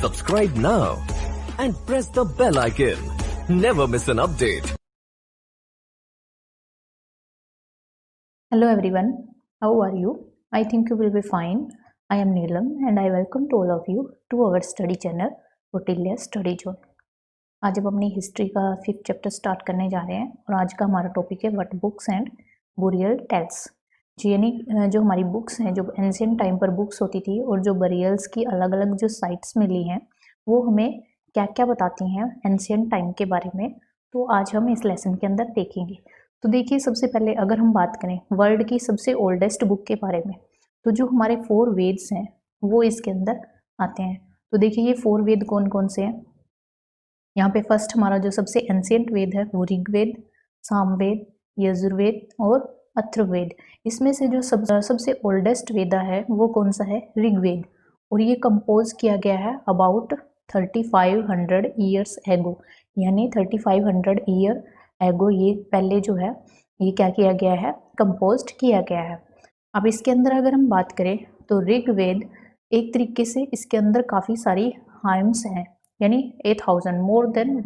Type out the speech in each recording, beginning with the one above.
Subscribe now and press the bell icon. Never miss an update. Hello everyone, how are you? I think you will be fine. I am Neelam and I welcome to all of you to our study channel Otilia Study Zone. आज हम अपनी history का 5th chapter start करने जा रहे हैं और आज का हमारा टॉपिक है what books and burial tells. यानी जो हमारी बुक्स हैं, जो एंशिएंट टाइम पर बुक्स होती थी और जो बरियल्स की अलग अलग जो साइट्स मिली हैं वो हमें क्या क्या बताती हैं एंशिएंट टाइम के बारे में, तो आज हम इस लेसन के अंदर देखेंगे। तो देखिए, सबसे पहले अगर हम बात करें वर्ल्ड की सबसे ओल्डेस्ट बुक के बारे में, तो जो हमारे 4 वेद्स हैं वो इसके अंदर आते हैं। तो देखिए ये 4 वेद कौन कौन से हैं। यहाँ पे फर्स्ट हमारा जो सबसे एंशिएंट वेद है वो ऋग्वेद, सामवेद, यजुर्वेद और अथर्ववेद। इसमें से जो सबसे ओल्डेस्ट वेदा है वो कौन सा है, ऋग्वेद, और ये कंपोज किया गया है अबाउट 3500 ईयर्स एगो, यानी 3500 ईयर एगो ये पहले जो है ये क्या किया गया है, कंपोज किया गया है। अब इसके अंदर अगर हम बात करें तो ऋग्वेद एक तरीके से इसके अंदर काफ़ी सारी हाइम्स हैं, यानी 8000 मोर देन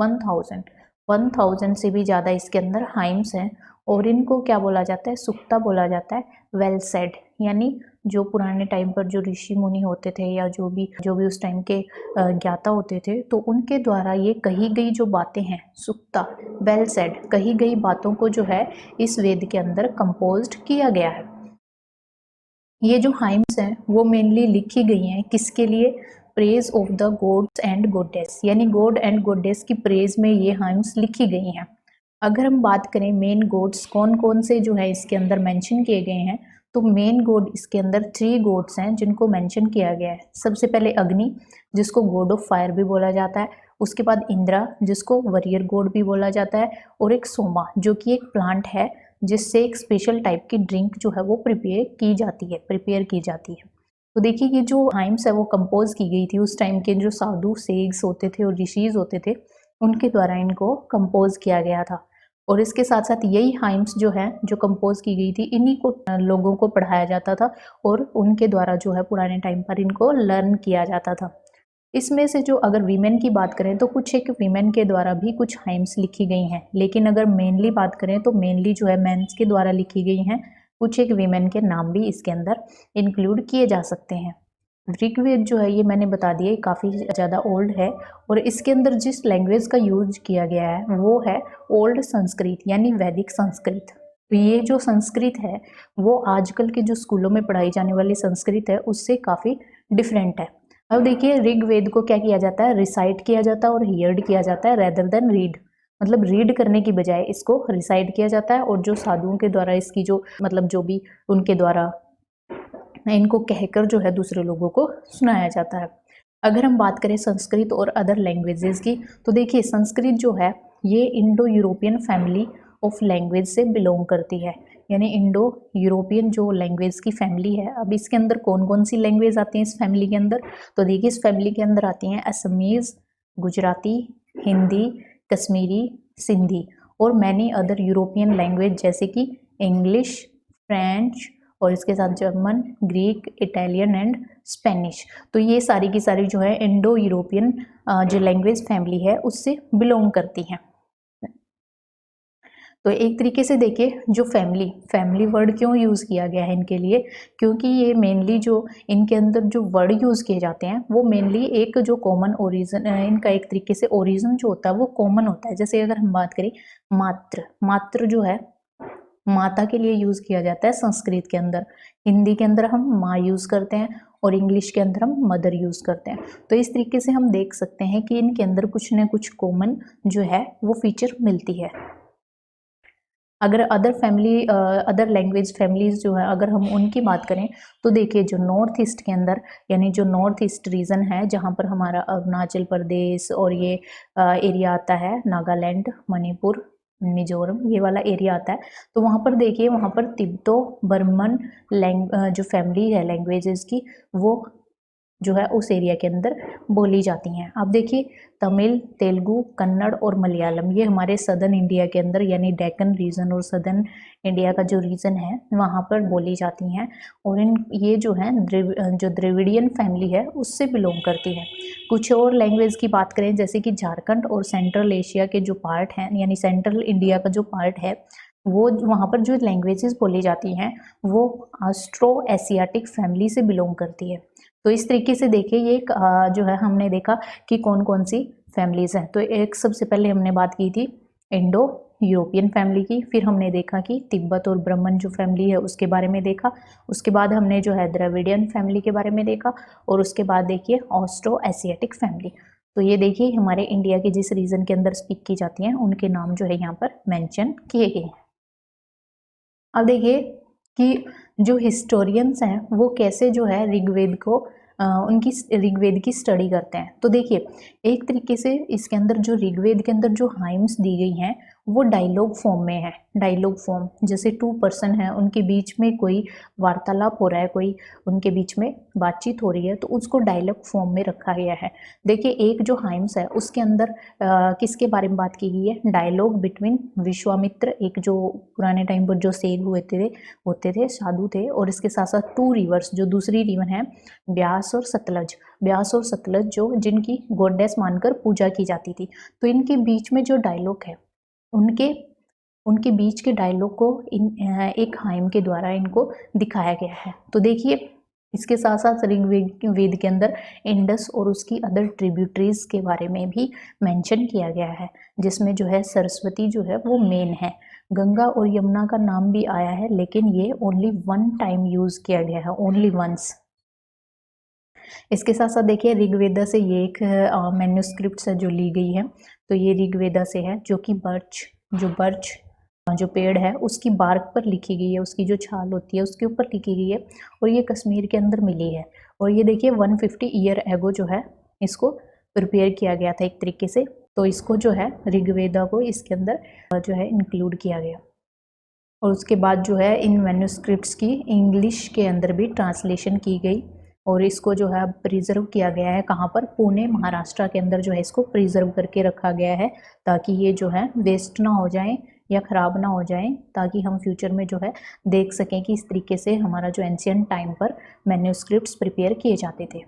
1000 से भी ज़्यादा इसके अंदर हाइम्स हैं, और इनको क्या बोला जाता है, सुक्ता बोला जाता है, वेल सेड, यानी जो पुराने टाइम पर जो ऋषि मुनि होते थे या जो भी उस टाइम के ज्ञाता होते थे, तो उनके द्वारा ये कही गई जो बातें हैं, सुक्ता, वेल सेड, कही गई बातों को जो है इस वेद के अंदर कंपोज्ड किया गया है। ये जो हाइम्स हैं वो मेनली लिखी गई हैं किसके लिए, praise of the gods and goddess, यानी गॉड एंड गॉडेस की प्रेज में ये हाइम्स लिखी गई हैं। अगर हम बात करें मेन गॉड्स कौन कौन से जो है इसके अंदर मेंशन किए गए हैं, तो मेन गॉड इसके अंदर 3 गॉड्स हैं जिनको मेंशन किया गया है। सबसे पहले अग्नि, जिसको गॉड ऑफ फायर भी बोला जाता है, उसके बाद इंद्रा, जिसको वॉरियर गॉड भी बोला जाता है, और एक सोमा, जो कि एक प्लांट है जिससे एक स्पेशल टाइप की ड्रिंक जो है वो प्रिपेयर की जाती है। तो देखिए ये जो हाइम्स है वो कंपोज की गई थी उस टाइम के जो साधु सेग्स होते थे और ऋषिज होते थे, उनके द्वारा इनको कंपोज किया गया था। और इसके साथ साथ यही हाइम्स जो है जो कंपोज की गई थी, इन्हीं को लोगों को पढ़ाया जाता था और उनके द्वारा जो है पुराने टाइम पर इनको लर्न किया जाता था। इसमें से जो अगर वीमेन की बात करें तो कुछ एक वीमेन के द्वारा भी कुछ हाइम्स लिखी गई हैं, लेकिन अगर मेनली बात करें तो मेनली जो है मेंस के द्वारा लिखी गई हैं। कुछ एक वीमेन के नाम भी इसके अंदर इंक्लूड किए जा सकते हैं। ऋग्वेद जो है ये मैंने बता दिया काफ़ी ज़्यादा ओल्ड है, और इसके अंदर जिस लैंग्वेज का यूज किया गया है वो है ओल्ड संस्कृत, यानी वैदिक संस्कृत। तो ये जो संस्कृत है वो आजकल के जो स्कूलों में पढ़ाई जाने वाली संस्कृत है उससे काफ़ी डिफरेंट है। अब देखिए ऋग्वेद को क्या किया जाता है, रिसाइट किया जाता है और हियर्ड किया जाता है रेदर देन रीड, मतलब रीड करने की बजाय इसको रिसाइट किया जाता है, और जो साधुओं के द्वारा इसकी जो मतलब जो भी उनके द्वारा इनको कहकर जो है दूसरे लोगों को सुनाया जाता है। अगर हम बात करें संस्कृत और अदर लैंग्वेजेस की, तो देखिए संस्कृत जो है ये Indo European family of language से बिलोंग करती है, यानी इंडो यूरोपियन जो लैंग्वेज की फैमिली है। अब इसके अंदर कौन कौन सी लैंग्वेज आती हैं इस फैमिली के अंदर, तो देखिए इस फैमिली के अंदर आती हैं असमीज, गुजराती, हिंदी, कश्मीरी, सिंधी और मैनी अदर यूरोपियन लैंग्वेज जैसे कि इंग्लिश, फ्रेंच और इसके साथ German, Greek, Italian and Spanish. तो ये सारी की सारी जो है इंडो यूरोपियन जो लैंग्वेज फैमिली है उससे बिलोंग करती हैं। तो एक तरीके से देखिए जो फैमिली वर्ड क्यों यूज़ किया गया है इनके लिए, क्योंकि ये मेनली जो इनके अंदर जो वर्ड यूज़ किए जाते हैं वो मेनली एक जो कॉमन ओरिजिन इनका एक तरीके से ओरिजिन जो होता है वो कॉमन होता है। जैसे अगर हम बात करें मात्र जो है माता के लिए यूज़ किया जाता है संस्कृत के अंदर, हिंदी के अंदर हम माँ यूज़ करते हैं और इंग्लिश के अंदर हम मदर यूज़ करते हैं। तो इस तरीके से हम देख सकते हैं कि इनके अंदर कुछ ना कुछ कॉमन जो है वो फीचर मिलती है। अगर अदर लैंग्वेज फैमिलीज जो है अगर हम उनकी बात करें तो देखिए जो नॉर्थ ईस्ट के अंदर, यानी जो नॉर्थ ईस्ट रीजन है जहाँ पर हमारा अरुणाचल प्रदेश और ये एरिया आता है, नागालैंड, मणिपुर, मिजोरम, ये वाला एरिया आता है, तो वहाँ पर देखिए वहाँ पर तिब्बतो बर्मन जो फैमिली है लैंग्वेजेस की वो जो है उस एरिया के अंदर बोली जाती हैं। अब देखिए तमिल, तेलुगु, कन्नड़ और मलयालम ये हमारे सदर्न इंडिया के अंदर यानी डेक्कन रीजन और सदर्न इंडिया का जो रीजन है वहाँ पर बोली जाती हैं। और ये जो है जो द्रविडियन फैमिली है उससे बिलोंग करती है। कुछ और लैंग्वेज की बात करें जैसे कि झारखंड और सेंट्रल एशिया के जो पार्ट हैं यानी सेंट्रल इंडिया का जो पार्ट है वो वहाँ पर जो लैंग्वेजेस बोली जाती हैं वो ऑस्ट्रो एशियाटिक फैमिली से बिलोंग करती है। तो इस तरीके से देखिए ये जो है हमने देखा कि कौन कौन सी फैमिलीज हैं। तो एक सबसे पहले हमने बात की थी इंडो यूरोपियन फैमिली की, फिर हमने देखा कि तिब्बत और ब्राह्मण जो फैमिली है उसके बारे में देखा, उसके बाद हमने जो है द्रविडियन फैमिली के बारे में देखा, और उसके बाद देखिए ऑस्ट्रो एशियाटिक फैमिली। तो ये देखिए हमारे इंडिया के जिस रीजन के अंदर स्पीक की जाती हैं उनके नाम जो है यहाँ पर मेंशन किए गए हैं। अब देखिए कि जो हिस्टोरियंस हैं वो कैसे जो है ऋग्वेद को उनकी ऋग्वेद की स्टडी करते हैं। तो देखिए एक तरीके से इसके अंदर जो ऋग्वेद के अंदर जो हाइम्स दी गई हैं वो डायलॉग फॉर्म में है। डायलॉग फॉर्म जैसे 2 पर्सन है उनके बीच में कोई वार्तालाप हो रहा है, कोई उनके बीच में बातचीत हो रही है तो उसको डायलॉग फॉर्म में रखा गया है। देखिए एक जो हाइम्स है उसके अंदर किसके बारे में बात की गई है, डायलॉग बिटवीन विश्वामित्र, एक जो पुराने टाइम पर जो सेग होते थे साधु थे, और इसके साथ साथ 2 रिवर्स जो दूसरी रिवर है ब्यास और सतलज जो जिनकी गॉडेस मानकर पूजा की जाती थी। तो इनके बीच में जो डायलॉग है उनके उनके बीच के डायलॉग को एक हाइम के द्वारा इनको दिखाया गया है। तो देखिए इसके साथ साथ ऋग्वेद के अंदर इंडस और उसकी अदर ट्रिब्यूटरीज के बारे में भी मेंशन किया गया है, जिसमें जो है सरस्वती जो है वो मेन है। गंगा और यमुना का नाम भी आया है लेकिन ये ओनली 1 टाइम यूज किया गया है, ओनली वंस। इसके साथ साथ देखिए ऋग्वेदा से ये एक मैन्युस्क्रिप्ट है जो ली गई है। तो ये ऋग्वेदा से है जो कि बर्च जो पेड़ है उसकी बार्क पर लिखी गई है, उसकी जो छाल होती है उसके ऊपर लिखी गई है, और ये कश्मीर के अंदर मिली है। और ये देखिए 150 ईयर एगो जो है इसको प्रिपेयर किया गया था एक तरीके से। तो इसको जो है ऋग्वेदा को इसके अंदर जो है इंक्लूड किया गया, और उसके बाद जो है इन मैन्युस्क्रिप्ट्स की इंग्लिश के अंदर भी ट्रांसलेशन की गई, और इसको जो है प्रिजर्व किया गया है कहाँ पर, पुणे महाराष्ट्र के अंदर जो है इसको प्रिजर्व करके रखा गया है ताकि ये जो है वेस्ट ना हो जाए या ख़राब ना हो जाए, ताकि हम फ्यूचर में जो है देख सकें कि इस तरीके से हमारा जो एंशियंट टाइम पर मैन्युस्क्रिप्ट्स प्रिपेयर किए जाते थे।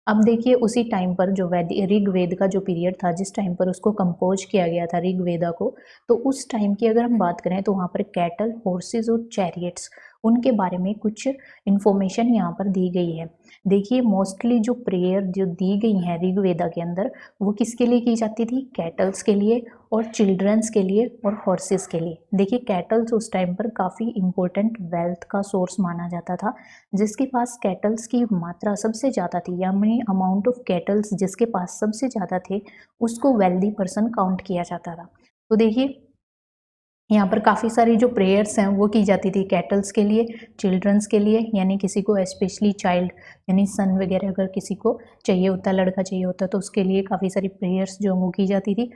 अब देखिए उसी टाइम पर जो ऋग्वेद का जो पीरियड था जिस टाइम पर उसको कंपोज किया गया था ऋग्वेदा को, तो उस टाइम की अगर हम बात करें तो वहाँ पर कैटल, हॉर्सेस और चैरियट्स उनके बारे में कुछ इन्फॉर्मेशन यहाँ पर दी गई है। देखिए मोस्टली जो प्रेयर जो दी गई हैं ऋग्वेदा के अंदर वो किसके लिए की जाती थी, कैटल्स के लिए और चिल्ड्रंस के लिए और हॉर्सेस के लिए। देखिए कैटल्स उस टाइम पर काफ़ी इम्पोर्टेंट वेल्थ का सोर्स माना जाता था। जिसके पास कैटल्स की मात्रा सबसे ज़्यादा थी यानी अमाउंट ऑफ कैटल्स जिसके पास सबसे ज़्यादा थे उसको वेल्दी पर्सन काउंट किया जाता था। तो देखिए यहाँ पर काफ़ी सारी जो प्रेयर्स हैं वो की जाती थी कैटल्स के लिए, चिल्ड्रंस के लिए यानी किसी को स्पेशली चाइल्ड यानी सन वगैरह अगर किसी को चाहिए होता, लड़का चाहिए होता तो उसके लिए काफ़ी सारी प्रेयर्स जो वो की जाती थी।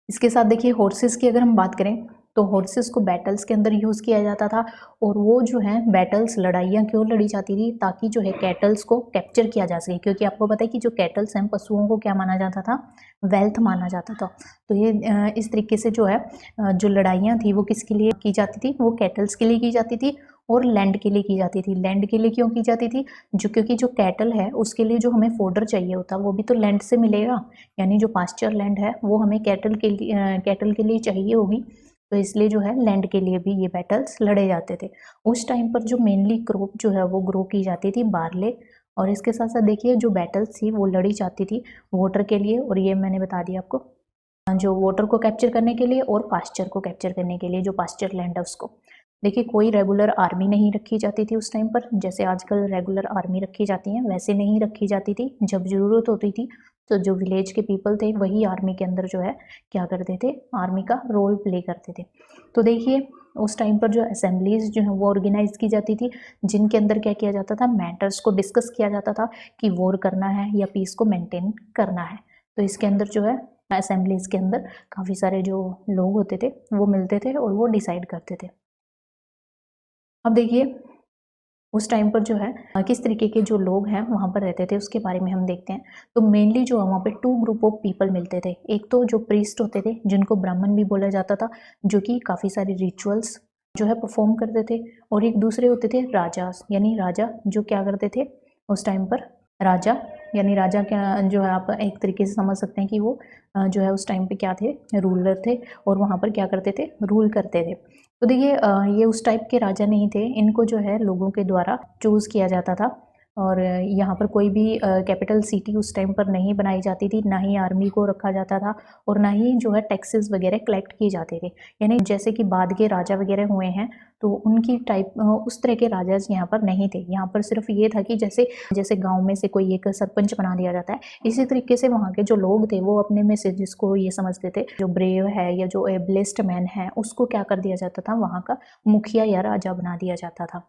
इसके साथ देखिए हॉर्सेस की अगर हम बात करें तो हॉर्सेस को बैटल्स के अंदर यूज़ किया जाता था, और वो जो है बैटल्स लड़ाइयाँ क्यों लड़ी जाती थी, ताकि जो है कैटल्स को कैप्चर किया जा सके, क्योंकि आपको पता है कि जो कैटल्स हैं पशुओं को क्या माना जाता था, वेल्थ माना जाता था। तो ये इस तरीके से जो है जो लड़ाइयाँ थी वो किसके लिए की जाती थी, वो कैटल्स के लिए की जाती थी और लैंड के लिए की जाती थी। लैंड के लिए क्यों की जाती थी, क्योंकि जो कैटल है उसके लिए जो हमें फोडर चाहिए होता वो भी तो लैंड से मिलेगा, यानी जो पास्चर लैंड है वो हमें कैटल के लिए चाहिए होगी, तो इसलिए जो है लैंड के लिए भी ये बैटल्स लड़े जाते थे। उस टाइम पर जो मेनली क्रॉप जो है वो ग्रो की जाती थी बार्ले, और इसके साथ साथ देखिए जो बैटल्स थी वो लड़ी जाती थी वाटर के लिए, और ये मैंने बता दिया आपको जो वाटर को कैप्चर करने के लिए और पास्चर को कैप्चर करने के लिए, जो पास्चर लैंड है उसको। देखिए कोई रेगुलर आर्मी नहीं रखी जाती थी उस टाइम पर, जैसे आजकल रेगुलर आर्मी रखी जाती हैं वैसे नहीं रखी जाती थी। जब ज़रूरत होती थी तो जो विलेज के पीपल थे वही आर्मी के अंदर जो है क्या करते थे, आर्मी का रोल प्ले करते थे। तो देखिए उस टाइम पर जो असेंबलीज जो है वो ऑर्गेनाइज की जाती थी, जिनके अंदर क्या किया जाता था, मैटर्स को डिस्कस किया जाता था कि वॉर करना है या पीस को मेंटेन करना है। तो इसके अंदर जो है असेंबलीज के अंदर काफ़ी सारे जो लोग होते थे वो मिलते थे और वो डिसाइड करते थे। अब देखिए उस टाइम पर जो है किस तरीके के जो लोग हैं वहाँ पर रहते थे उसके बारे में हम देखते हैं। तो मेनली जो है वहाँ पे 2 ग्रुप ऑफ पीपल मिलते थे। एक तो जो प्रीस्ट होते थे जिनको ब्राह्मण भी बोला जाता था, जो कि काफ़ी सारे रिचुअल्स जो है परफॉर्म करते थे, और एक दूसरे होते थे राजास, यानी राजा जो क्या करते थे उस टाइम पर। राजा यानी राजा क्या जो है आप एक तरीके से समझ सकते हैं कि वो जो है उस टाइम पे क्या थे, रूलर थे, और वहाँ पर क्या करते थे, रूल करते थे। तो देखिए ये उस टाइप के राजा नहीं थे, इनको जो है लोगों के द्वारा चूज़ किया जाता था। और यहाँ पर कोई भी कैपिटल सिटी उस टाइम पर नहीं बनाई जाती थी, ना ही आर्मी को रखा जाता था, और ना ही जो है टैक्सेस वगैरह कलेक्ट किए जाते थे। यानी जैसे कि बाद के राजा वगैरह हुए हैं तो उनकी टाइप उस तरह के राजा यहाँ पर नहीं थे। यहाँ पर सिर्फ ये था कि जैसे जैसे गांव में से कोई एक सरपंच बना दिया जाता है, इसी तरीके से वहाँ के जो लोग थे वो अपने में से जिसको ये समझते थे जो ब्रेव है या जो एबलेस्ट मैन है उसको क्या कर दिया जाता था, वहाँ का मुखिया या राजा बना दिया जाता था।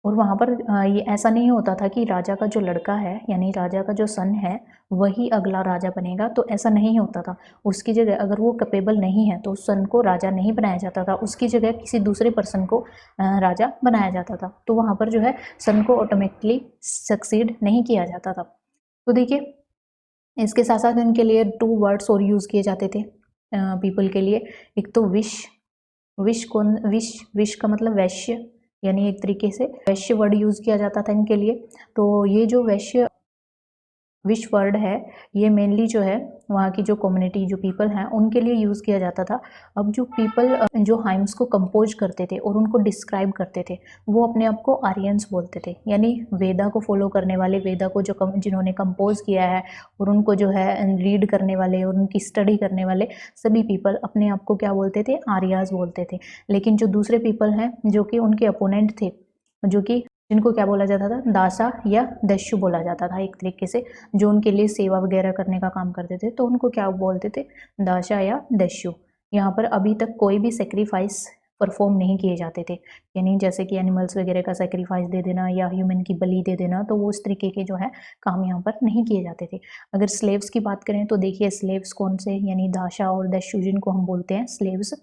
और वहाँ पर ये ऐसा नहीं होता था कि राजा का जो लड़का है यानी राजा का जो सन है वही अगला राजा बनेगा, तो ऐसा नहीं होता था। उसकी जगह अगर वो कैपेबल नहीं है तो उस सन को राजा नहीं बनाया जाता था, उसकी जगह किसी दूसरे पर्सन को राजा बनाया जाता था। तो वहाँ पर जो है सन को ऑटोमेटिकली सक्सीड नहीं किया जाता था। तो देखिए इसके साथ साथ इनके लिए 2 वर्ड्स और यूज़ किए जाते थे पीपल के लिए। एक तो विश, विश का मतलब वैश्य, यानी एक तरीके से वैश्य वर्ड यूज़ किया जाता था इनके लिए। तो ये जो वैश्य विश वर्ड है ये मेनली जो है वहाँ की जो कम्युनिटी जो पीपल हैं उनके लिए यूज़ किया जाता था। अब जो पीपल जो हाइम्स को कंपोज करते थे और उनको डिस्क्राइब करते थे वो अपने आप को आर्यंस बोलते थे, यानी वेदा को फॉलो करने वाले, वेदा को जो जिन्होंने कंपोज किया है और उनको जो है रीड करने वाले और उनकी स्टडी करने वाले सभी पीपल अपने आप को क्या बोलते थे, आर्याज बोलते थे। लेकिन जो दूसरे पीपल हैं जो कि उनके अपोनेंट थे, जो कि जिनको क्या बोला जाता था, दासा या दस्यु बोला जाता था एक तरीके से, जो उनके लिए सेवा वगैरह करने का काम करते थे, तो उनको क्या बोलते थे, दासा या दस्यु। यहाँ पर अभी तक कोई भी सेक्रीफाइस परफॉर्म नहीं किए जाते थे, यानी जैसे कि एनिमल्स वगैरह का सेक्रीफाइस दे देना या ह्यूमन की बलि दे देना, तो वो उस तरीके के जो है काम यहाँ पर नहीं किए जाते थे। अगर स्लेव्स की बात करें तो देखिए स्लेव्स कौन से, यानी दासा और दस्यु जिनको हम बोलते हैं स्लेव्स,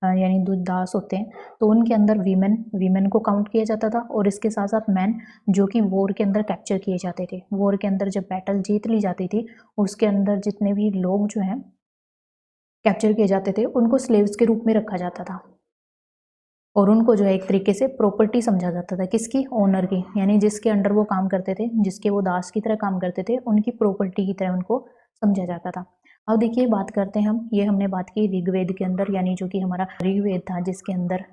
यानी जो दास होते हैं, तो उनके अंदर वीमेन को काउंट किया जाता था, और इसके साथ साथ मैन जो कि वॉर के अंदर कैप्चर किए जाते थे। वॉर के अंदर जब बैटल जीत ली जाती थी उसके अंदर जितने भी लोग जो हैं कैप्चर किए जाते थे उनको स्लेव्स के रूप में रखा जाता था, और उनको जो है एक तरीके से प्रॉपर्टी समझा जाता था, किसकी, ओनर की, यानी जिसके अंडर वो काम करते थे, जिसके वो दास की तरह काम करते थे, उनकी प्रॉपर्टी की तरह उनको समझा जाता था। अब देखिए बात करते हैं हम, ये हमने बात की ऋग्वेद के अंदर, यानी जो कि हमारा ऋग्वेद था जिसके अंदर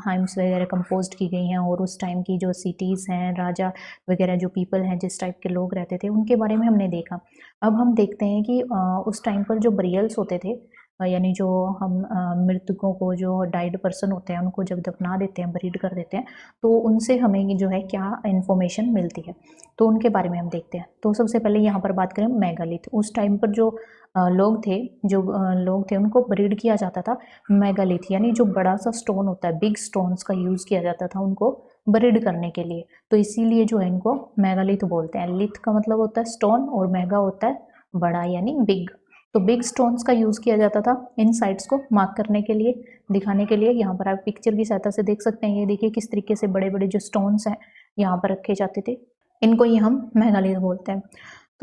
हाइम्स वगैरह कंपोज की गई हैं, और उस टाइम की जो सिटीज़ हैं, राजा वगैरह जो पीपल हैं, जिस टाइप के लोग रहते थे उनके बारे में हमने देखा। अब हम देखते हैं कि उस टाइम पर जो बरियल्स होते थे, यानी जो हम मृतकों को, जो डाइड पर्सन होते हैं उनको जब दफना देते हैं, बरीड कर देते हैं, तो उनसे हमें जो है क्या इन्फॉर्मेशन मिलती है, तो उनके बारे में हम देखते हैं। तो सबसे पहले यहाँ पर बात करें मेगालिथ, उस टाइम पर जो लोग थे उनको ब्रीड किया जाता था मेगालिथ, यानी जो बड़ा सा स्टोन होता है, बिग स्टोन्स का यूज़ किया जाता था उनको ब्रीड करने के लिए, तो इसीलिए जो है इनको मेगालिथ बोलते हैं। लिथ का मतलब होता है स्टोन और मेगा होता है बड़ा यानी बिग, तो बिग स्टोन्स का यूज़ किया जाता था इन साइट्स को मार्क करने के लिए, दिखाने के लिए। यहाँ पर आप पिक्चर की सहायता से देख सकते हैं, ये देखिए किस तरीके से बड़े बड़े जो स्टोन्स हैं यहाँ पर रखे जाते थे, इनको ये हम मेगालिथ बोलते हैं।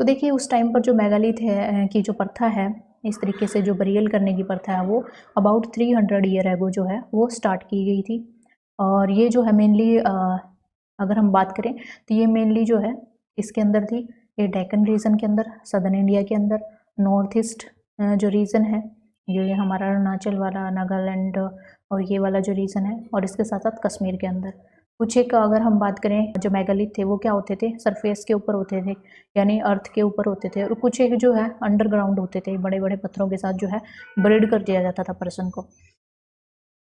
तो देखिए उस टाइम पर जो मेगालिथ है की जो प्रथा है, इस तरीके से जो बरियल करने की प्रथा है, वो अबाउट 300 ईयर एगो जो है वो स्टार्ट की गई थी। और ये जो है मेनली अगर हम बात करें तो ये मेनली जो है इसके अंदर थी, ये डेक्कन रीजन के अंदर, सदर्न इंडिया के अंदर, नॉर्थ ईस्ट जो रीजन है, जो ये हमारा अरुणाचल वाला, नागालैंड और ये वाला जो रीजन है, और इसके साथ साथ कश्मीर के अंदर। कुछ एक अगर हम बात करें जो मेगालिथ थे वो क्या होते थे, सरफेस के ऊपर होते थे, यानी अर्थ के ऊपर होते थे, और कुछ एक जो है अंडरग्राउंड होते थे, बड़े बड़े पत्थरों के साथ जो है ब्रीड कर दिया जाता था पर्सन को।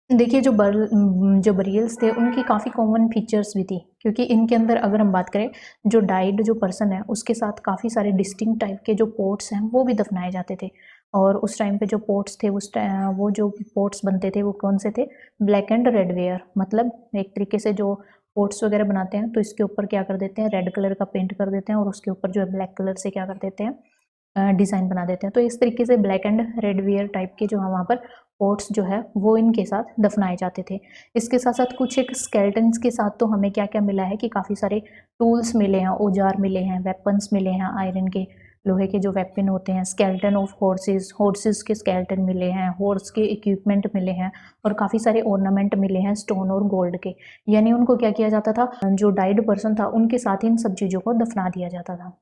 देखिए जो बरियल्स थे उनकी काफ़ी कॉमन फीचर्स भी थी, क्योंकि इनके अंदर अगर हम बात करें जो डाइड जो पर्सन है उसके साथ काफ़ी सारे डिस्टिंक्ट टाइप के जो पोट्स हैं वो भी दफनाए जाते थे। और उस टाइम पे जो पोट्स थे वो जो पोट्स बनते थे वो कौन से थे, ब्लैक एंड रेड वेयर, मतलब एक तरीके से जो पोट्स वगैरह बनाते हैं तो इसके ऊपर क्या कर देते हैं, रेड कलर का पेंट कर देते हैं, और उसके ऊपर जो है ब्लैक कलर से क्या कर देते हैं, डिज़ाइन बना देते हैं। तो इस तरीके से black and red ware type के जो है वहाँ पर पोर्ट्स जो है वो इनके साथ दफनाए जाते थे। इसके साथ साथ कुछ एक स्केलेटन्स के साथ तो हमें क्या क्या मिला है कि काफ़ी सारे टूल्स मिले हैं, औजार मिले हैं, वेपन्स मिले हैं, आयरन के, लोहे के जो वेपन होते हैं, स्केलेटन ऑफ हॉर्सेस, हॉर्सेस के स्केलेटन मिले हैं, हॉर्स के इक्विपमेंट मिले हैं, और काफ़ी सारे ऑर्नामेंट मिले हैं स्टोन और गोल्ड के। यानी उनको क्या किया जाता था, जो डाइड पर्सन था उनके साथ इन सब चीज़ों को दफना दिया जाता था।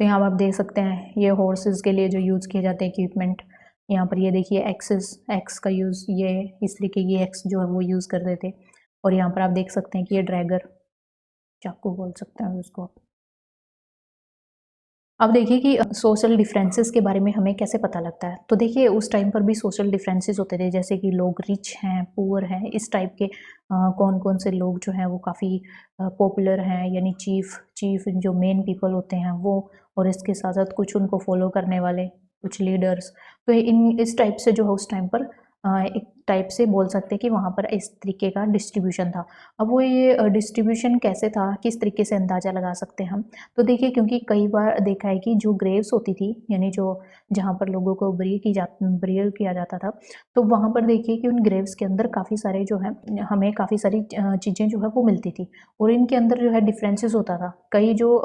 तो यहाँ आप देख सकते हैं ये हॉर्सेस के लिए जो यूज़ किए जाते हैं इक्विपमेंट। यहाँ पर ये देखिए एक्स का यूज़, ये इस तरीके की एक्स जो है वो यूज़ करते थे। और यहाँ पर आप देख सकते हैं कि ये ड्रैगर, चाकू बोल सकते हैं उसको आप। अब देखिए कि सोशल डिफरेंसेस के बारे में हमें कैसे पता लगता है। तो देखिए उस टाइम पर भी सोशल डिफरेंसेस होते थे, जैसे कि लोग रिच हैं, पुअर हैं, इस टाइप के कौन कौन से लोग जो हैं वो काफ़ी पॉपुलर हैं, यानी चीफ जो मेन पीपल होते हैं वो, और इसके साथ साथ कुछ उनको फॉलो करने वाले कुछ लीडर्स। तो इस टाइप से जो है उस टाइम पर एक टाइप से बोल सकते हैं कि वहाँ पर इस तरीके का डिस्ट्रीब्यूशन था। अब वो ये डिस्ट्रीब्यूशन कैसे था, किस तरीके से अंदाज़ा लगा सकते हैं हम। तो देखिए क्योंकि कई बार देखा है कि जो ग्रेव्स होती थी, यानी जो जहाँ पर लोगों को बरियल किया जाता था, तो वहाँ पर देखिए कि उन ग्रेव्स के अंदर काफ़ी सारे जो है हमें काफ़ी सारी चीज़ें जो है वो मिलती थी, और इनके अंदर जो है डिफरेंसेस होता था। कई जो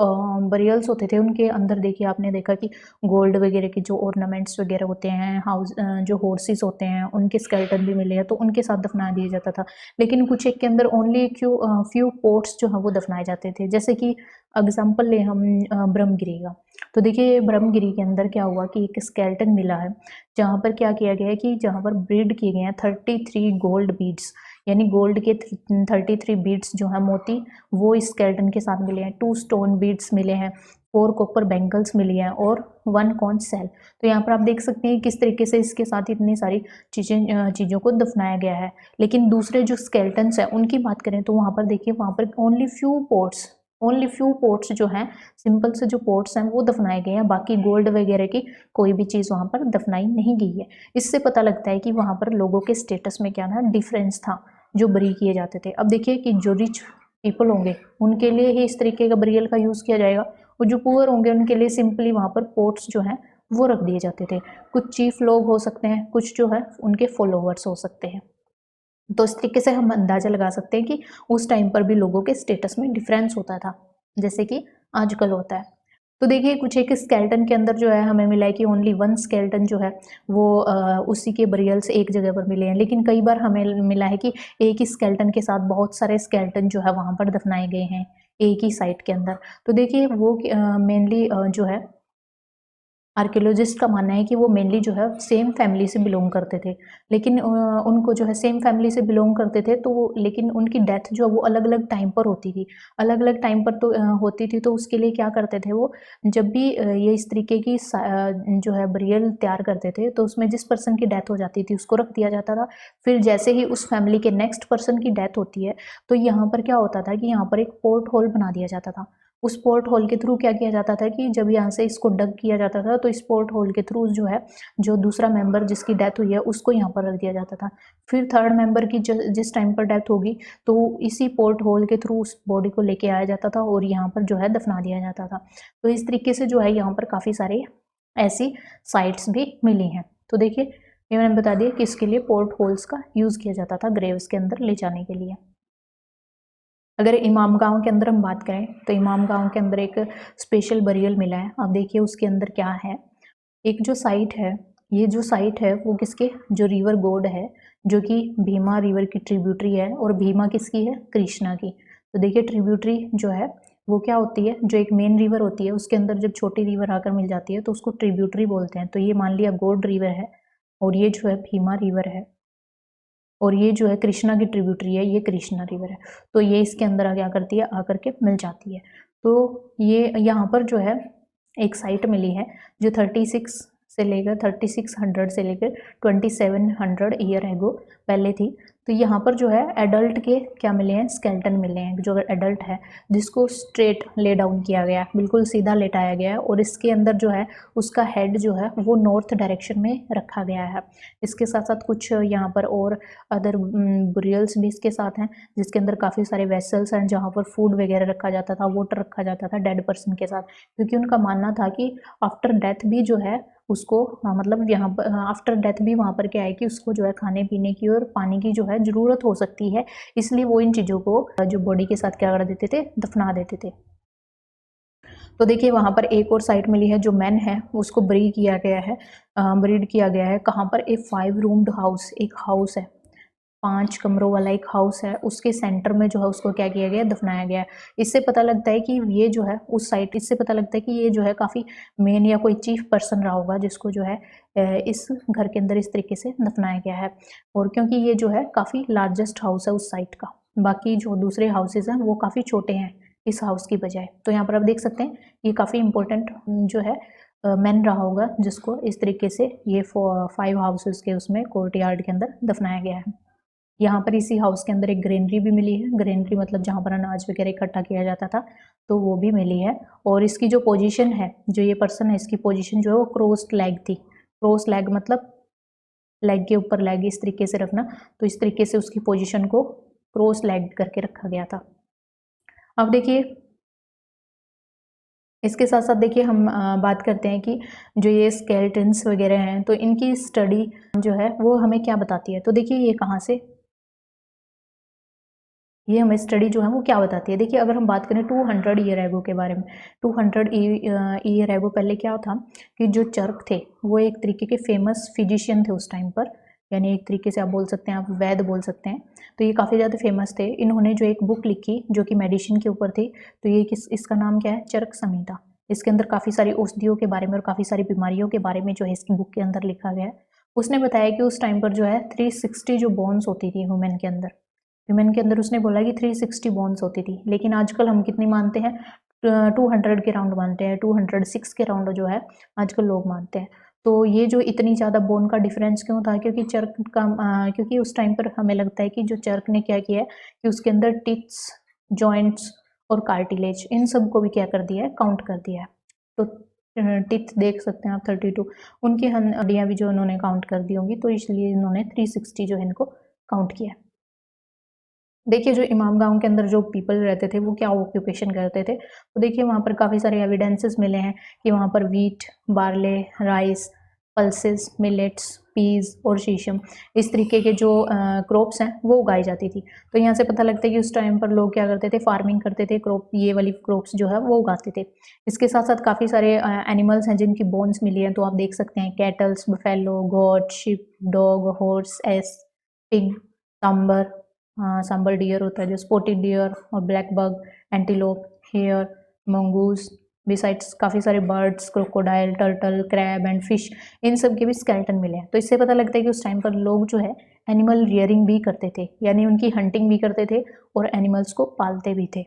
बरियल्स होते थे उनके अंदर देखिए आपने देखा कि गोल्ड वगैरह के जो ऑर्नामेंट्स वगैरह होते हैं, जो हॉर्सेस होते हैं उनके स्केलेटन भी मिले हैं, तो उनके साथ दफना दिया जाता था। लेकिन कुछ एक के अंदर ओनली फ्यू पोर्ट्स जो है वो दफनाए जाते थे। जैसे कि एग्जाम्पल ले हम ब्रह्मगिरी का। तो देखिए ब्रह्मगिरी के अंदर क्या हुआ कि एक स्केलेटन मिला है, जहाँ पर क्या किया गया है कि जहाँ पर ब्रीड किए गए हैं 33 गोल्ड बीड्स, यानी गोल्ड के 33 बीड्स जो है मोती, वो इस स्केलेटन के साथ मिले हैं। 2 स्टोन बीड्स मिले हैं, 4 कॉपर बैंगल्स मिली हैं, और 1 कॉन्च सेल। तो यहाँ पर आप देख सकते हैं किस तरीके से इसके साथ इतनी सारी चीज़ों को दफनाया गया है। लेकिन दूसरे जो स्केलेटन्स हैं उनकी बात करें तो वहाँ पर देखिए वहाँ पर ओनली फ्यू पोर्ट्स जो हैं, सिंपल से जो पोर्ट्स हैं वो दफनाए गए हैं, बाकी गोल्ड वगैरह की कोई भी चीज़ वहाँ पर दफनाई नहीं गई है। इससे पता लगता है कि वहाँ पर लोगों के स्टेटस में क्या था, डिफरेंस था, जो बरी किए जाते थे। अब देखिए कि जो रिच पीपल होंगे उनके लिए ही इस तरीके का बरियल का यूज़ किया जाएगा, और जो पुअर होंगे उनके लिए सिंपली वहाँ पर पोर्ट्स जो हैं वो रख दिए जाते थे। कुछ चीफ लोग हो सकते हैं, कुछ जो है उनके फॉलोवर्स हो सकते हैं। तो इस तरीके से हम अंदाज़ा लगा सकते हैं कि उस टाइम पर भी लोगों के स्टेटस में डिफरेंस होता था, जैसे कि आजकल होता है। तो देखिए कुछ एक स्केलेटन के अंदर जो है हमें मिला है कि ओनली 1 स्केलेटन जो है वो उसी के बरियल्स एक जगह पर मिले हैं। लेकिन कई बार हमें मिला है कि एक ही स्केलेटन के साथ बहुत सारे स्केलेटन जो है वहाँ पर दफनाए गए हैं एक ही साइट के अंदर। तो देखिए वो मेनली जो है आर्कियोलॉजिस्ट का मानना है कि वो मेनली जो है सेम फैमिली से बिलोंग करते थे, लेकिन उनको जो है सेम फैमिली से बिलोंग करते थे, तो लेकिन उनकी डेथ जो है वो अलग अलग टाइम पर होती थी। अलग अलग टाइम पर तो होती थी, तो उसके लिए क्या करते थे वो, जब भी ये इस तरीके की जो है बरियल तैयार करते थे, तो उसमें जिस पर्सन की डेथ हो जाती थी उसको रख दिया जाता था। फिर जैसे ही उस फैमिली के नेक्स्ट पर्सन की डेथ होती है, तो यहाँ पर क्या होता था कि यहाँ पर एक पोर्ट होल बना दिया जाता था। उस पोर्ट होल के थ्रू क्या किया जाता था कि जब यहाँ से इसको डग किया जाता था, तो इस पोर्ट होल के थ्रू जो है जो दूसरा मेंबर जिसकी डेथ हुई है उसको यहाँ पर रख दिया जाता था। फिर थर्ड मेंबर की जिस टाइम पर डेथ होगी, तो इसी पोर्ट होल के थ्रू उस बॉडी को लेके आया जाता था और यहाँ पर जो है दफना दिया जाता था। तो इस तरीके से जो है यहाँ पर काफ़ी सारे ऐसी साइट्स भी मिली हैं। तो देखिए ये मैंने बता दिया कि इसके लिए पोर्ट होल्स का यूज़ किया जाता था ग्रेव्स के अंदर ले जाने के लिए। अगर इमाम गाँव के अंदर हम बात करें, तो इमाम गाँव के अंदर एक स्पेशल बरियल मिला है। अब देखिए उसके अंदर क्या है, एक जो साइट है, ये जो साइट है वो किसके, जो रिवर गॉड है, जो कि भीमा रिवर की ट्रिब्यूटरी है, और भीमा किसकी है, कृष्णा की। तो देखिए ट्रिब्यूटरी जो है वो क्या होती है, जो एक मेन रिवर होती है उसके अंदर जब छोटी रिवर आकर मिल जाती है तो उसको ट्रिब्यूटरी बोलते हैं। तो ये मान लिया गॉड रिवर है, और ये जो है भीमा रिवर है, और ये जो है कृष्णा की ट्रिब्यूटरी है, ये कृष्णा रिवर है। तो ये इसके अंदर क्या करती है, आकर के मिल जाती है। तो ये यहाँ पर जो है एक साइट मिली है जो 3600 से लेकर 2700 ईयर एगो पहले थी। तो यहाँ पर जो है एडल्ट के क्या मिले हैं, स्केलेटन मिले हैं, जो एडल्ट है जिसको स्ट्रेट ले डाउन किया गया, बिल्कुल सीधा लेटाया गया है, और इसके अंदर जो है उसका हेड जो है वो नॉर्थ डायरेक्शन में रखा गया है। इसके साथ साथ कुछ यहाँ पर और अदर बुरियल्स भी इसके साथ हैं, जिसके अंदर काफ़ी सारे वेसल्स हैं जहाँ पर फूड वगैरह रखा जाता था, वाटर रखा जाता था डेड पर्सन के साथ, क्योंकि उनका मानना था कि आफ्टर डेथ भी जो है उसको मतलब यहाँ पर आफ्टर डेथ भी वहाँ पर क्या है कि उसको जो है खाने पीने की और पानी की जो है ज़रूरत हो सकती है, इसलिए वो इन चीज़ों को जो बॉडी के साथ क्या कर देते थे, दफना देते थे। तो देखिए वहाँ पर एक और साइट मिली है जो मैन है उसको ब्रीड किया गया है, ब्रीड किया गया है कहाँ पर, एक 5 रूम्ड हाउस, एक हाउस है 5 कमरों वाला एक हाउस है, उसके सेंटर में जो है उसको क्या किया गया है, दफनाया गया है। इससे पता लगता है कि ये जो है उस साइट, इससे पता लगता है कि ये जो है काफ़ी मेन या कोई चीफ पर्सन रहा होगा जिसको जो है इस घर के अंदर इस तरीके से दफनाया गया है। और क्योंकि ये जो है काफ़ी लार्जेस्ट हाउस है उस साइट का, बाकी जो दूसरे हाउसेज हैं वो काफ़ी छोटे हैं इस हाउस की बजाय। तो यहाँ पर आप देख सकते हैं ये काफ़ी इंपॉर्टेंट जो है मैन रहा होगा जिसको इस तरीके से ये 5 हाउसेज के उसमें कोर्ट यार्ड के अंदर दफनाया गया है। यहाँ पर इसी हाउस के अंदर एक ग्रेनरी भी मिली है, ग्रेनरी मतलब जहाँ पर अनाज वगैरह इकट्ठा किया जाता था, तो वो भी मिली है। और इसकी जो पोजीशन है, जो ये पर्सन है इसकी पोजीशन जो है वो क्रॉस्ड लेग थी। क्रॉस लेग मतलब लेग के ऊपर लेग इस तरीके से रखना, तो इस तरीके से उसकी पोजीशन को क्रॉस लेग करके रखा गया था। अब देखिए इसके साथ साथ देखिए हम बात करते हैं कि जो ये स्केलेटन्स वगैरह हैं तो इनकी स्टडी जो है वो हमें क्या बताती है। तो देखिए ये कहाँ से, ये हमें स्टडी जो है वो क्या बताती है। देखिए अगर हम बात करें 200 ईयर एगो के बारे में, 200 ईयर एगो पहले क्या था कि जो चर्क थे वो एक तरीके के फेमस फिजिशियन थे उस टाइम पर, यानी एक तरीके से आप बोल सकते हैं, आप वैद्य बोल सकते हैं। तो ये काफ़ी ज़्यादा फेमस थे। इन्होंने जो एक बुक लिखी जो कि मेडिसिन के ऊपर थी, तो ये इसका नाम क्या है, चरक संहिता। इसके अंदर काफ़ी सारी औषधियों के बारे में और काफ़ी सारी बीमारियों के बारे में जो है इसकी बुक के अंदर लिखा गया है। उसने बताया कि उस टाइम पर जो है 360 जो बोन्स होती थी ह्यूमन के अंदर, ह्यूमन के अंदर उसने बोला कि 360 बोन्स होती थी, लेकिन आजकल हम कितनी मानते हैं, 200 के राउंड मानते हैं, 206 के राउंड जो है आजकल लोग मानते हैं। तो ये जो इतनी ज़्यादा बोन का डिफरेंस क्यों था, क्योंकि चर्क का क्योंकि उस टाइम पर हमें लगता है कि जो चर्क ने क्या किया है कि उसके अंदर टिप्स, जॉइंट्स और कार्टिलेज इन सब को भी क्या कर दिया है, काउंट कर दिया है। तो टिथ देख सकते हैं आप 32, उनकी हड्डियाँ भी जो उन्होंने काउंट कर दी होंगी, तो इसलिए इन्होंने 360 जो है इनको काउंट किया है। देखिए जो इमाम गांव के अंदर जो पीपल रहते थे वो क्या ऑक्यूपेशन करते थे, तो देखिए वहाँ पर काफ़ी सारे एविडेंसेस मिले हैं कि वहाँ पर wheat, barley, rice, pulses, millets, peas और शीशम इस तरीके के जो क्रॉप्स हैं वो उगाई जाती थी। तो यहाँ से पता लगता है कि उस टाइम पर लोग क्या करते थे, फार्मिंग करते थे, क्रॉप ये वाली क्रॉप्स जो है वो उगाते थे। इसके साथ साथ काफ़ी सारे एनिमल्स हैं जिनकी बोन्स मिली हैं, तो आप देख सकते हैं cattles, buffalo, goat, sheep, dog, horse, ass, pig, sambar, sambar deer होता है जो, स्पॉटेड डियर और blackbuck, antelope, hare, mongoose, besides काफ़ी सारे birds, crocodile, turtle, crab and fish, इन सब के भी स्केलेटन मिले हैं। तो इससे पता लगता है कि उस टाइम पर लोग जो है एनिमल रियरिंग भी करते थे, यानी उनकी हंटिंग भी करते थे और एनिमल्स को पालते भी थे।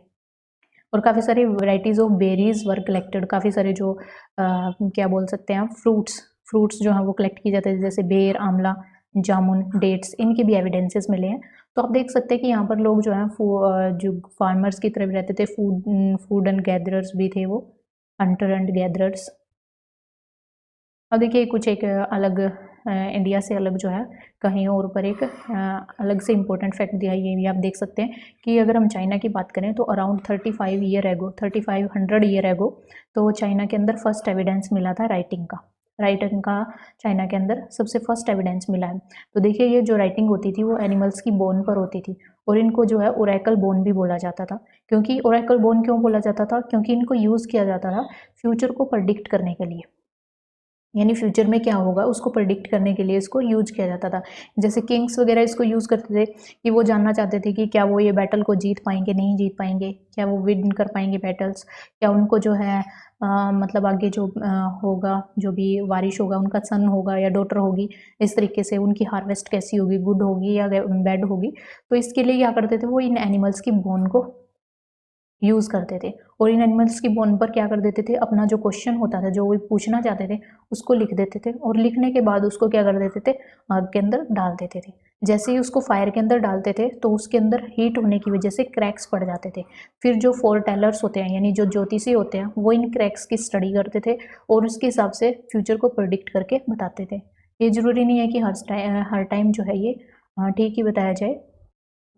और काफ़ी सारी varieties of berries were collected, काफ़ी सारे जो क्या बोल सकते हैं आप, फ्रूट्स जो हैं वो कलेक्ट किए जाते थे, जैसे बेर, आंवला, जामुन, डेट्स, इनके भी एविडेंसेस मिले हैं। तो आप देख सकते हैं कि यहाँ पर लोग जो हैं जो फार्मर्स की तरफ रहते थे, फूड एंड गैदरर्स भी थे वो, हंटर एंड गैदरर्स। अब देखिए कुछ एक अलग इंडिया से अलग जो है कहीं और पर एक अलग से इम्पोर्टेंट फैक्ट दिया, ये भी आप देख सकते हैं कि अगर हम चाइना की बात करें तो around 35 year ago, 3500 year ago, तो चाइना के अंदर फर्स्ट एविडेंस मिला था राइटिंग का चाइना के अंदर सबसे फर्स्ट एविडेंस मिला है। तो देखिए ये जो राइटिंग होती थी वो एनिमल्स की बोन पर होती थी, और इनको जो है ओरेकल बोन भी बोला जाता था। क्योंकि ओरेकल बोन क्यों बोला जाता था, क्योंकि इनको यूज़ किया जाता था फ्यूचर को प्रेडिक्ट करने के लिए, यानी फ्यूचर में क्या होगा उसको प्रेडिक्ट करने के लिए इसको यूज किया जाता था। जैसे किंग्स वगैरह इसको यूज़ करते थे कि वो जानना चाहते थे कि क्या वो ये बैटल को जीत पाएंगे, नहीं जीत पाएंगे, क्या वो विन कर पाएंगे बैटल्स, क्या उनको जो है मतलब आगे जो होगा, जो भी वारिश होगा, उनका सन होगा या डॉटर होगी, इस तरीके से उनकी हार्वेस्ट कैसी होगी, गुड होगी या बैड होगी। तो इसके लिए क्या करते थे, वो इन एनिमल्स की बोन को यूज़ करते थे, और इन एनिमल्स की बोन पर क्या कर देते थे, अपना जो क्वेश्चन होता था, जो वो पूछना चाहते थे, उसको लिख देते थे, और लिखने के बाद उसको क्या कर देते थे, आग के अंदर डाल देते थे। जैसे ही उसको फायर के अंदर डालते थे तो उसके अंदर हीट होने की वजह से क्रैक्स पड़ जाते थे। फिर जो फोरटेलर्स होते हैं, यानी जो ज्योतिषी होते हैं, वो इन क्रैक्स की स्टडी करते थे और उसके हिसाब से फ्यूचर को प्रिडिक्ट करके बताते थे। ये ज़रूरी नहीं है कि हर टाइम जो है ये ठीक ही बताया जाए,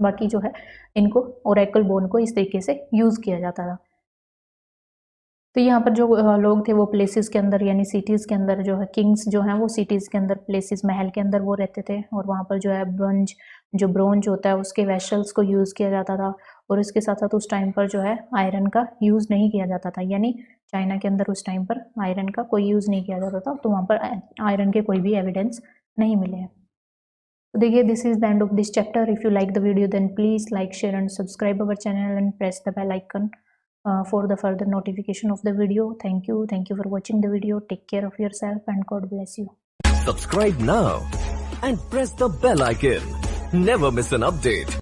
बाकी जो है इनको ओरेकल बोन को इस तरीके से यूज़ किया जाता था। तो यहाँ पर जो लोग थे वो प्लेसेस के अंदर यानी सिटीज़ के अंदर जो है किंग्स जो हैं वो सिटीज़ के अंदर प्लेसेस महल के अंदर वो रहते थे, और वहाँ पर जो है ब्रोंज होता है उसके वेशल्स को यूज़ किया जाता था, और इसके साथ साथ उस टाइम पर जो है आयरन का यूज़ नहीं किया जाता था, यानी चाइना के अंदर उस टाइम पर आयरन का कोई यूज़ नहीं किया जाता था, तो वहाँ पर आयरन के कोई भी एविडेंस नहीं मिले हैं। तो देखिए, this is the end of this chapter. If you like the video then please like, share and subscribe our channel and press the bell icon for the further notification of the video. Thank you for watching the video. Take care of yourself and God bless you. Subscribe now and press the bell icon. Never miss an update.